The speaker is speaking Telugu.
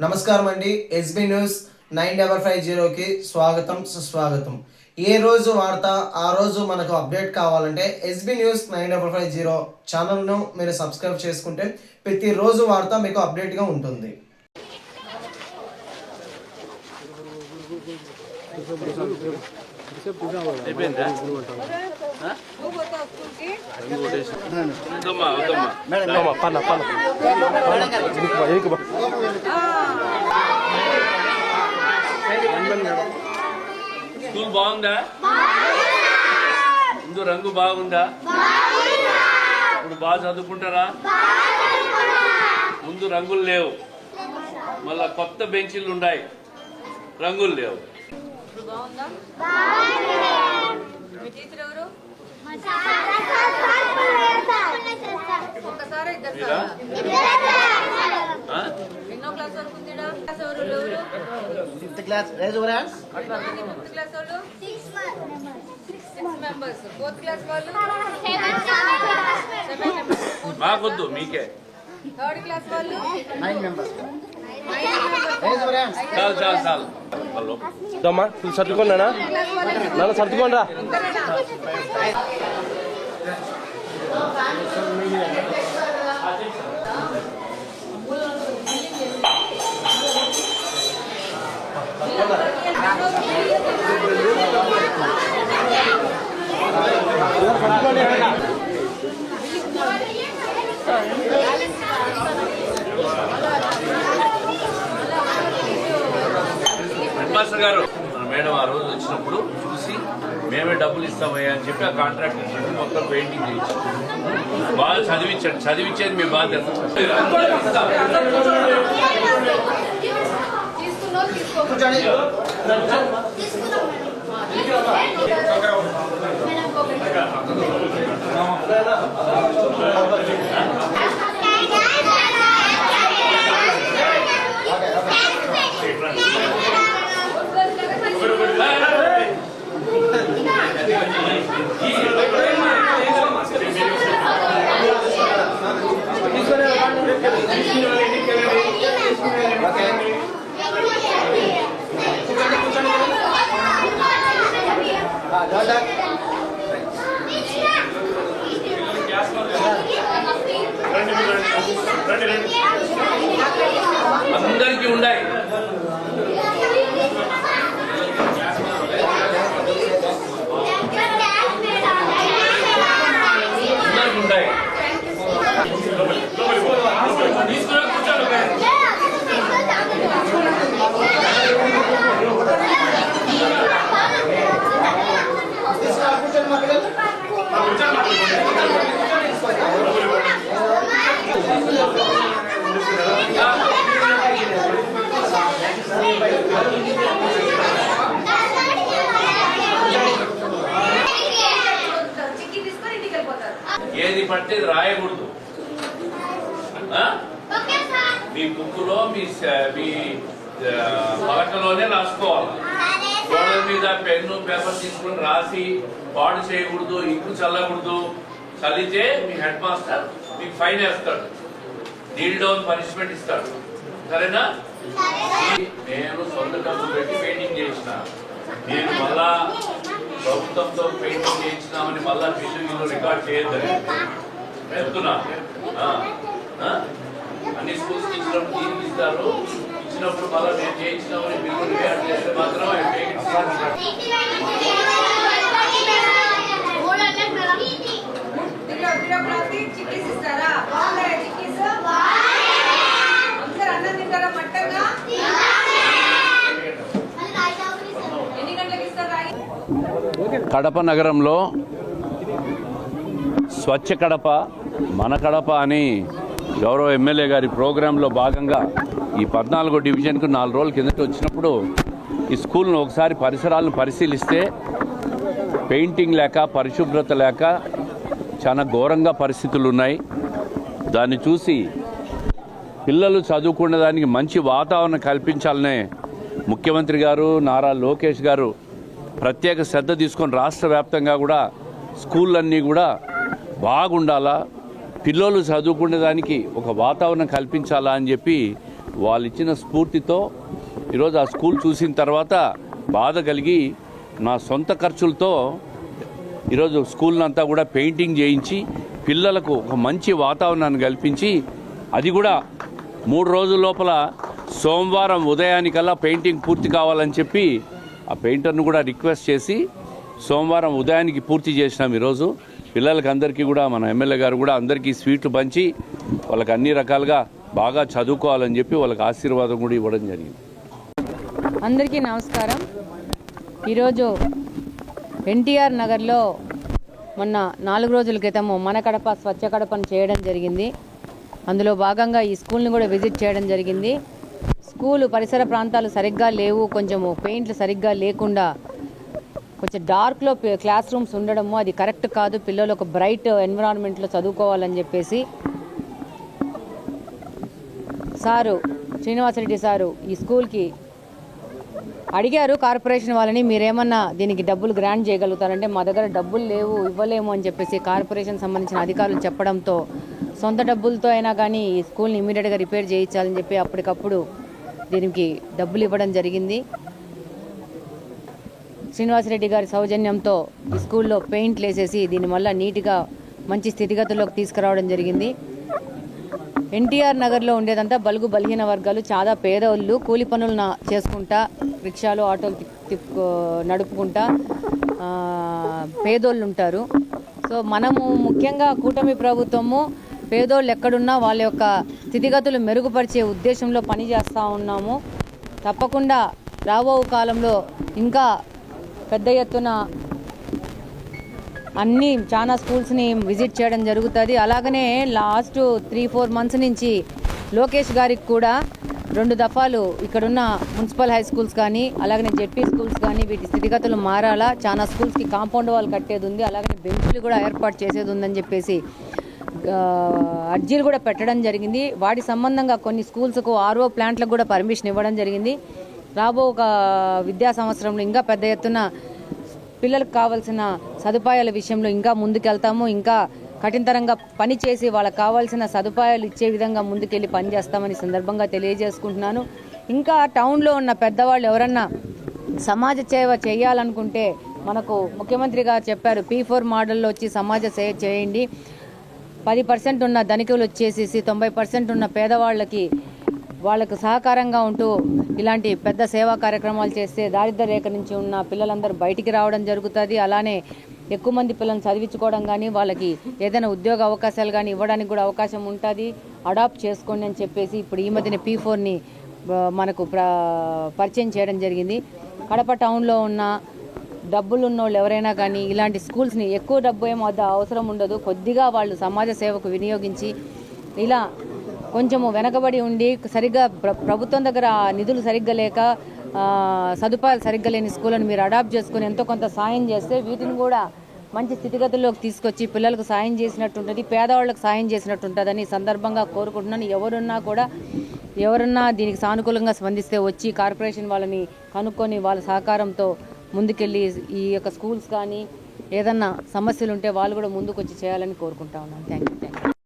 నమస్కారం అండి. ఎస్బీ న్యూస్ 9550కి స్వాగతం సుస్వాగతం. ఏ రోజు వార్త ఆ రోజు మనకు అప్డేట్ కావాలంటే ఎస్బీ న్యూస్ 9550 ఛానల్ను మీరు సబ్స్క్రైబ్ చేసుకుంటే ప్రతిరోజు వార్త మీకు అప్డేట్గా ఉంటుంది. స్కూల్ బాగుందా? ముందు రంగు బాగుందా? ఇప్పుడు బాగా చదువుకుంటారా? ముందు రంగులు లేవు, మళ్ళా కొత్త బెంచీలు ఉన్నాయి, రంగులు లేవు. ఎన్నో క్లాస్ వరకు ఉందిడా? Fifth class raise over hands. Fifth class వాళ్ళు 6 మెంబర్స్. ఫోర్త్ క్లాస్ వాళ్ళు 7 మెంబర్స్. మాకొద్దు, మీకే. థర్డ్ క్లాస్ వాళ్ళు 9 మెంబర్స్. Rise over hands. చాలు చాలు చాలు. సర్దుకోండి నాన్న, సర్దుకోండి రా. హెడ్మాస్టర్ గారు, మన మేడం ఆ రోజు వచ్చినప్పుడు చూసి మేమే డబ్బులు ఇస్తామయ్యా అని చెప్పి ఆ కాంట్రాక్ట్ మొత్తం పెయింటింగ్ చేయించాం. బాగా చదివించేది మీ బాధ్యత. అందరికీ ఉన్నాయి. ఏది పడితే రాయకూడదు. మీ బుక్కులో మీ పలకలోనే రాసుకోవాలి. గోడల మీద పెన్ను పేపర్ తీసుకుని రాసి పాడు చేయకూడదు, ఇంకు చల్లకూడదు. చల్లితే మీ హెడ్ మాస్టర్ మీకు ఫైన్ వేస్తాడు, నీల్ డౌన్ పనిష్మెంట్ ఇస్తాడు. సరేనా? నేను సొంత డబ్బు పెట్టి పెయింటింగ్ చేసిన, నేను మళ్ళా ప్రభుత్వంతో పెయింటింగ్ చేయించినామని మళ్ళా బిల్లు రికార్డ్ చేయొద్దని చెప్తున్నా. అన్ని స్కూల్స్ ఇచ్చినప్పుడు దీనికి ఇస్తారు, ఇచ్చినప్పుడు మళ్ళీ నేను చేయించినామని బిల్లు రికార్డ్ చేస్తే మాత్రం కడప నగరంలో స్వచ్ఛ కడప మన కడప అని గౌరవ ఎమ్మెల్యే గారి ప్రోగ్రాంలో భాగంగా ఈ 14వ డివిజన్కు 4 రోజుల కిందట వచ్చినప్పుడు ఈ స్కూల్ను ఒకసారి పరిసరాలను పరిశీలిస్తే పెయింటింగ్ లేక, పరిశుభ్రత లేక చాలా ఘోరంగా పరిస్థితులు ఉన్నాయి. దాన్ని చూసి పిల్లలు చదువుకునే దానికి మంచి వాతావరణం కల్పించాలనే ముఖ్యమంత్రి గారు నారా లోకేష్ గారు ప్రత్యేక శ్రద్ధ తీసుకొని రాష్ట్ర వ్యాప్తంగా కూడా స్కూళ్ళన్నీ కూడా బాగుండాలా, పిల్లలు చదువుకునే దానికి ఒక వాతావరణం కల్పించాలా అని చెప్పి వాళ్ళు ఇచ్చిన స్ఫూర్తితో ఈరోజు ఆ స్కూల్ చూసిన తర్వాత బాధ కలిగి నా సొంత ఖర్చులతో ఈరోజు స్కూల్ని అంతా కూడా పెయింటింగ్ చేయించి పిల్లలకు ఒక మంచి వాతావరణాన్ని కల్పించి అది కూడా 3 రోజుల లోపల సోమవారం ఉదయానికల్లా పెయింటింగ్ పూర్తి కావాలని చెప్పి ఆ పెయింటర్ను కూడా రిక్వెస్ట్ చేసి సోమవారం ఉదయానికి పూర్తి చేసినాం. ఈరోజు పిల్లలకి అందరికీ కూడా మన ఎమ్మెల్యే గారు కూడా అందరికీ స్వీట్లు పంచి వాళ్ళకి అన్ని రకాలుగా బాగా చదువుకోవాలని చెప్పి వాళ్ళకి ఆశీర్వాదం కూడా ఇవ్వడం జరిగింది. అందరికీ నమస్కారం. ఈరోజు ఎన్టీఆర్ నగర్లో మొన్న 4 రోజుల క్రితము మన కడప స్వచ్ఛ కడపను చేయడం జరిగింది. అందులో భాగంగా ఈ స్కూల్ని కూడా విజిట్ చేయడం జరిగింది. స్కూలు పరిసర ప్రాంతాలు సరిగ్గా లేవు, కొంచెము పెయింట్లు సరిగ్గా లేకుండా కొంచెం డార్క్లో క్లాస్ రూమ్స్ ఉండడము అది కరెక్ట్ కాదు. పిల్లలు ఒక బ్రైట్ ఎన్విరాన్మెంట్లో చదువుకోవాలని చెప్పేసి సారు శ్రీనివాసరెడ్డి సారు ఈ స్కూల్కి అడిగారు కార్పొరేషన్ వాళ్ళని, మీరేమన్నా దీనికి డబ్బులు గ్రాంట్ చేయగలుగుతారంటే మా దగ్గర డబ్బులు లేవు, ఇవ్వలేము అని చెప్పేసి కార్పొరేషన్ సంబంధించిన అధికారులు చెప్పడంతో సొంత డబ్బులతో అయినా కానీ ఈ స్కూల్ని ఇమీడియట్గా రిపేర్ చేయించాలని చెప్పి అప్పటికప్పుడు దీనికి డబ్బులు ఇవ్వడం జరిగింది. శ్రీనివాసరెడ్డి గారి సౌజన్యంతో ఈ స్కూల్లో పెయింట్లు వేసేసి దీని వల్ల నీట్గా మంచి స్థితిగతుల్లోకి తీసుకురావడం జరిగింది. ఎన్టీఆర్ నగర్లో ఉండేదంతా బలుగు బలహీన వర్గాలు, చాలా పేదోళ్ళు, కూలి పనులు చేసుకుంటా రిక్షాలు ఆటోలు నడుపుకుంటా పేదోళ్ళు ఉంటారు. సో మనము ముఖ్యంగా కూటమి ప్రభుత్వము పేదోళ్ళు ఎక్కడున్నా వాళ్ళ యొక్క స్థితిగతులు మెరుగుపరిచే ఉద్దేశంలో పనిచేస్తూ ఉన్నాము. తప్పకుండా రాబో కాలంలో ఇంకా పెద్ద ఎత్తున అన్ని చాలా స్కూల్స్ని విజిట్ చేయడం జరుగుతుంది. అలాగనే లాస్ట్ 3-4 మంత్స్ నుంచి లోకేష్ గారికి కూడా 2 దఫాలు ఇక్కడున్న మున్సిపల్ హై స్కూల్స్ కానీ అలాగనే జెడ్పీ స్కూల్స్ కానీ వీటి స్థితిగతులు మారాలా, చాలా స్కూల్స్కి కాంపౌండ్ వాల్ కట్టేది ఉంది, అలాగనే బెంచ్లు కూడా ఏర్పాటు చేసేది ఉందని చెప్పేసి అర్జీలు కూడా పెట్టడం జరిగింది. వాటి సంబంధంగా కొన్ని స్కూల్స్కు ఆర్ఓ ప్లాంట్లకు కూడా పర్మిషన్ ఇవ్వడం జరిగింది. రాబో ఒక విద్యా సంవత్సరంలో ఇంకా పెద్ద ఎత్తున పిల్లలకు కావాల్సిన సదుపాయాల విషయంలో ఇంకా ముందుకెళ్తాము. ఇంకా కఠినతరంగా పనిచేసి వాళ్ళకి కావాల్సిన సదుపాయాలు ఇచ్చే విధంగా ముందుకెళ్ళి పనిచేస్తామని సందర్భంగా తెలియజేసుకుంటున్నాను. ఇంకా టౌన్లో ఉన్న పెద్దవాళ్ళు ఎవరన్నా సమాజ సేవ చేయాలనుకుంటే మనకు ముఖ్యమంత్రి గారు చెప్పారు, P4 మోడల్లో వచ్చి సమాజ సేవ చేయండి. 10% ఉన్న ధనికులు వచ్చేసి 90% ఉన్న పేదవాళ్ళకి వాళ్ళకు సహకారంగా ఉంటూ ఇలాంటి పెద్ద సేవా కార్యక్రమాలు చేస్తే దారిద్ర్య రేఖ నుంచి ఉన్న పిల్లలందరూ బయటికి రావడం జరుగుతుంది. అలానే ఎక్కువ మంది పిల్లల్ని చదివించుకోవడం కానీ వాళ్ళకి ఏదైనా ఉద్యోగ అవకాశాలు కానీ ఇవ్వడానికి కూడా అవకాశం ఉంటుంది. అడాప్ట్ చేసుకోండి అని చెప్పేసి ఇప్పుడు ఈ మధ్యన P4ని మనకు పరిచయం చేయడం జరిగింది. కడప టౌన్లో ఉన్న డబ్బులు ఉన్నోళ్ళు ఎవరైనా కానీ ఇలాంటి స్కూల్స్ని ఎక్కువ డబ్బు ఏమో అవసరం ఉండదు, కొద్దిగా వాళ్ళు సమాజ సేవకు వినియోగించి ఇలా కొంచెము వెనకబడి ఉండి సరిగ్గా ప్రభుత్వం దగ్గర నిధులు సరిగ్గా లేక సదుపాయాలు సరిగ్గా లేని స్కూళ్ళను మీరు అడాప్ట్ చేసుకుని ఎంతో కొంత సాయం చేస్తే వీటిని కూడా మంచి స్థితిగతుల్లోకి తీసుకొచ్చి పిల్లలకు సాయం చేసినట్టు ఉంటుంది, పేదవాళ్ళకు సాయం చేసినట్టు ఉంటుందని సందర్భంగా కోరుకుంటున్నాను. ఎవరున్నా దీనికి సానుకూలంగా స్పందిస్తే వచ్చి కార్పొరేషన్ వాళ్ళని కనుక్కొని వాళ్ళ సహకారంతో ముందుకెళ్ళి ఈ యొక్క స్కూల్స్ కానీ ఏదన్నా సమస్యలు ఉంటే వాళ్ళు కూడా ముందుకు వచ్చి చేయాలని కోరుకుంటా ఉన్నాను. Thank you.